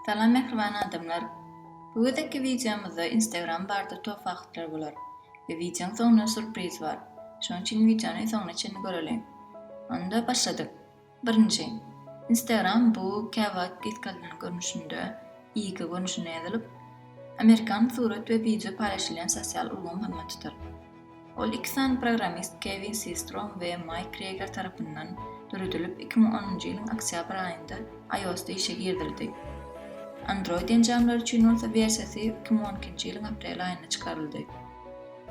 Salam mehriban adamlar. Bu gedeki videomuzda Instagram barda tofaqtlar bolar. Ve videonun sonuna sürpriz var. Şoň üçin videony soňuna çenli görelim. Onda başladık. Birinci, Instagram bu käwagt gitkalanyň görnüşinde, ýygy görnüşine ýazylyp, Amerikan surat we video paylaşylan sosial ulgam formatydyr. Ol iki programmist Kevin Systrom we Mike Krieger tarapyndan döredilip 2010-njy ýylyň oktyabr aýynda iOS'da işe girdildi. Android enjamlar üçin bolsa versiýasy 2012-nji ýylyň aprel aýynda çykaryldy.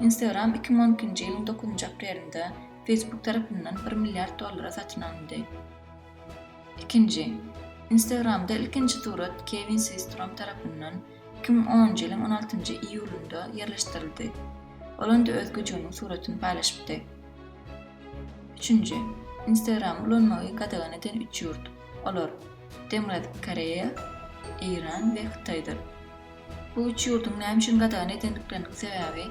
Instagram 2012-nji ýylyň 9-njy aprelinde Facebook tarapyndan $1 milyard satyn alındy. İkinci, Instagram'da ilkinji surat Kevin Systrom tarapyndan 2010-njy ýylyň 16-njy iýulynda ýerleşdirildi. Olanda öz güjüniň suratyny paýlaşypdy. Üçüncü, Instagram ulanmagy gadagan eden 3 ýurt. Olar Demokratik Koreýa, İran ve Xitaydyr. Bu üç ýurduň näme üçin gadagan edendikleriniň sebäbi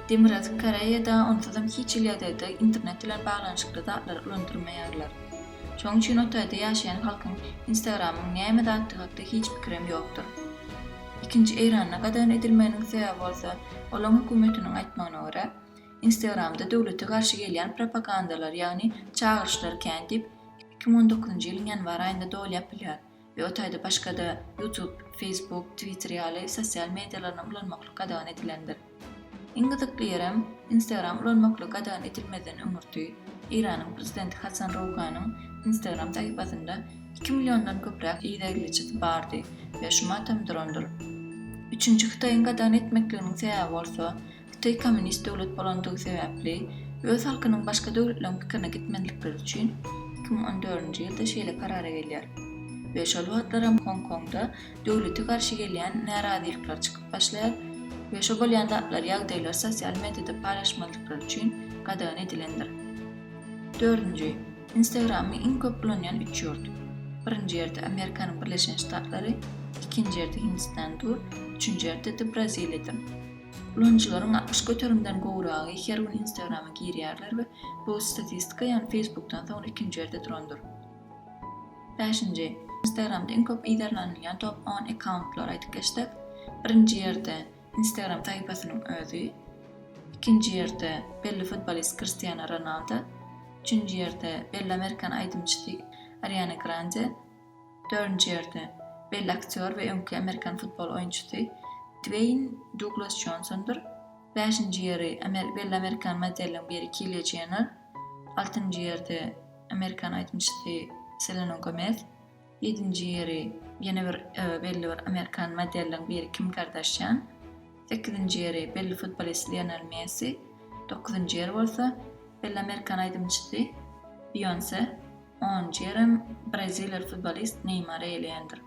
Demokratik Koreýada onsuzam hiç ýerde internet bilen baglanyşykly zatlar ulandyrmaýarlar. Şoň üçin o taýda ýaşaýan halkyň Instagramyň näme zatdy hakda hiç pikirim ýokdur. İkinji, Irana gadagan edilmeginiň sebäbi bolsa, olaň hökümetiniň aýtmagyna görä, Instagramda döwlete garşy gelýän propagandalar, ýagny çağırışlar kändip 2019-njy ýylyň ýanwar aýynda dol ýapylýar. Ve o taýda başga-da YouTube, Facebook, Twitter ýaly sosial medialarna ulanmakly gadagan edilendir. Iň gyzykly ýerem Instagram ulanmakly gadagan edilmeden öňürtü Iranyň prezidenti Hasan Rouhanyň Instagram taýpasynda 2 milyondan köpräk ýygylyçy bardy we şuma tamdyrandyr. Üçüncü, Xitaýyň gadagan etmekliginiň sebäbi bolsa, Xitay kommunist döwlet bolandygy sebäpli we öz halkynyň başga döwletleriň pikirine gitmendikleri üçin 2014-nji ýylda şeýle karara gelýär. Ve şol wagtlaram Hong Kongda döwlete garşy gelýän närazilikler çykyp başlaýar we şo bolýan zatlar ýagdaýlar sosial mediada paýlaşmalyklary üçin gadagan edilendir. Dördüncü, Instagram'y iň köp kullanýan 3 ýurt. Birinji ýerde Amerikanyň Birleşen Ştatlary, ikinji ýerde Hindistandyr, üçüncü ýerde de Braziliýadyr. Kullanjylaryň 60 göterimden gowragy her gün Instagram'a girýärler we bu statistika ýani Facebook'tan soňra ikinji ýerde durandyr. Beşinci, Instagram'da iň köp iýdarlanýan top 10 accountlar aýdyp geçdik. Birinji ýerde Instagram taýpasynyň özü, ikinji ýerde belli futbolist Cristiano Ronaldo, üçüncü ýerde belli Amerikan aýdymçysy Ariana Grande, dördüncü ýerde belli aktyor we öňki Amerikan futbol oýunçysy Dwayne Douglas Johnsondyr. Beşinji ýeri belli Amerikan modeliň biri Kylie Jenner, altıncı ýerde Amerikan aýdymçysy Selena Gomez, 7-nji ýeri ýene bir belli bir Amerikan modeliň biri Kim Kardashian, 8-nji ýeri belli futbolist Lionel Messi, 9-njy ýeri bolsa belli Amerikan aýdymçysy Beyoncé, 10-njy ýeri Braziliýaly futbolist Neymar eýleýändir.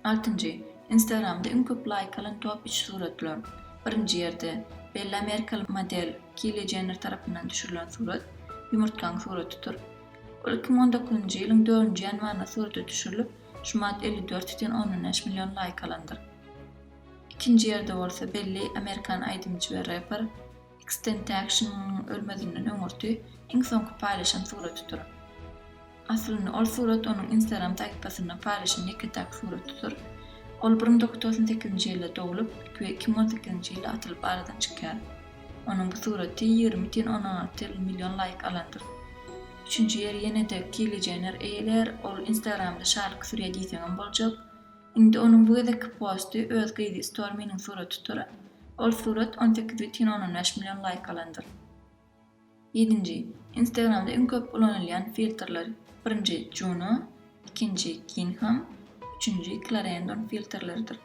6-njy, Instagram'da iň köp like alan top 3 suratlar. Birinji ýerde belli Amerikaly model Kylie Jenner tarapyndan düşürilen surat, ýumurtkaň suratydyr. 2019-njy ýylyň 4-nji ýanwaryna suraty düşürilip, şumat 54,13 milyon like alandyr. İkinji ýerde bolsa belli Amerikan aýdymçy we rapper XXXTentacion ölmedinden öňürtü iň soňky paýlaşan suratydyr. Aslynda ol surat onuň Instagram taýpasynda paýlaşan ýeke tak suratydyr. Ol 1998-nji ýylda dowulyp, 2018-nji ýylda atylyp aradan çykýar. Onuň bu suraty 20,16 milyon like alandyr. Üçüncü ýeri ýene-de Kylie Jenner eýler, ol Instagram'da şarky sürýär diýseňem boljak. Indi onuň bu gedeki postu öz gyzy Stormy'niň suratydyr. Ol surat 18,13 milyon like alandyr. 7-nji, Instagram'da iň köp ulanylýan filtrler. Birinji Juno, ikinji Gingham, üçüncü Clarendon filtrleridir.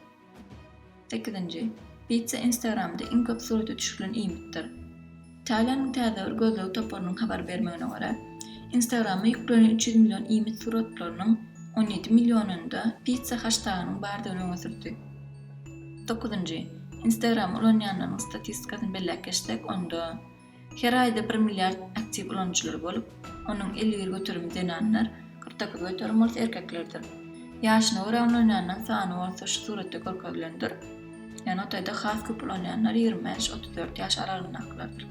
8-nji, Pizza Instagram'da iň köp suraty düşürilen iýmitdir. Taýlanyň täze bir gözlegi toparynyň habar bermegine görä, Instagram'a yüklenen 300 milyon iýmit suratlarynyň 17 milyonunda pizza hashtagynyň bardygyny öňe sürdi. 9-njy, Instagram ulanýanlaryň statistikasyny belläp geçdik. Onda her aýda 1 milyard aktiv ulanjylar bolup, onuň 51 göterimi denanlar, 49 göterim bolsa erkeklerdir. Ýaşyna görä ulanýanlaryň sany bolsa şu suratda görkezlendir. Ýani o taýda has köp ulanýanlar 25-34 ýaş aralygyndakylardyr.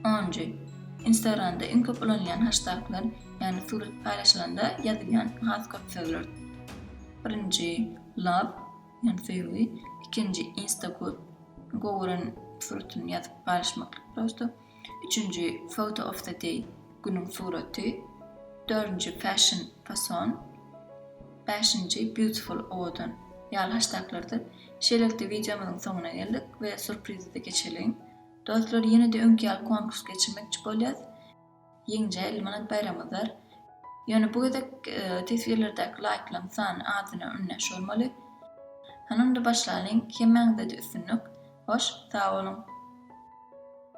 10-njy, Instagram'da iň köp ulanýan hashtaglar, ýani surat paýlaşylanda ýazylýan has köp sözler. Birinci love, yani sevgi. İkinci Instagram, go'ran fırtın yazıp paylaşmak prosto. Üçüncü photo of the day, günün sureti. Dördüncü fashion, fason. Beşinci beautiful odun. Yal hashtaglardır. Şeylikte videomuzun sonuna geldik ve sürprizi de geçelim. Dostlar, yine de önkiyal konkurs geçirmekçi bolyaz. Yenge limonat bayramıdır. Yani bu da tesvirlerdeki like'ların sanı adına önleş olmalı. Hanım da başlayalım. Hemen de üstünlük. Hoş, sağ olun.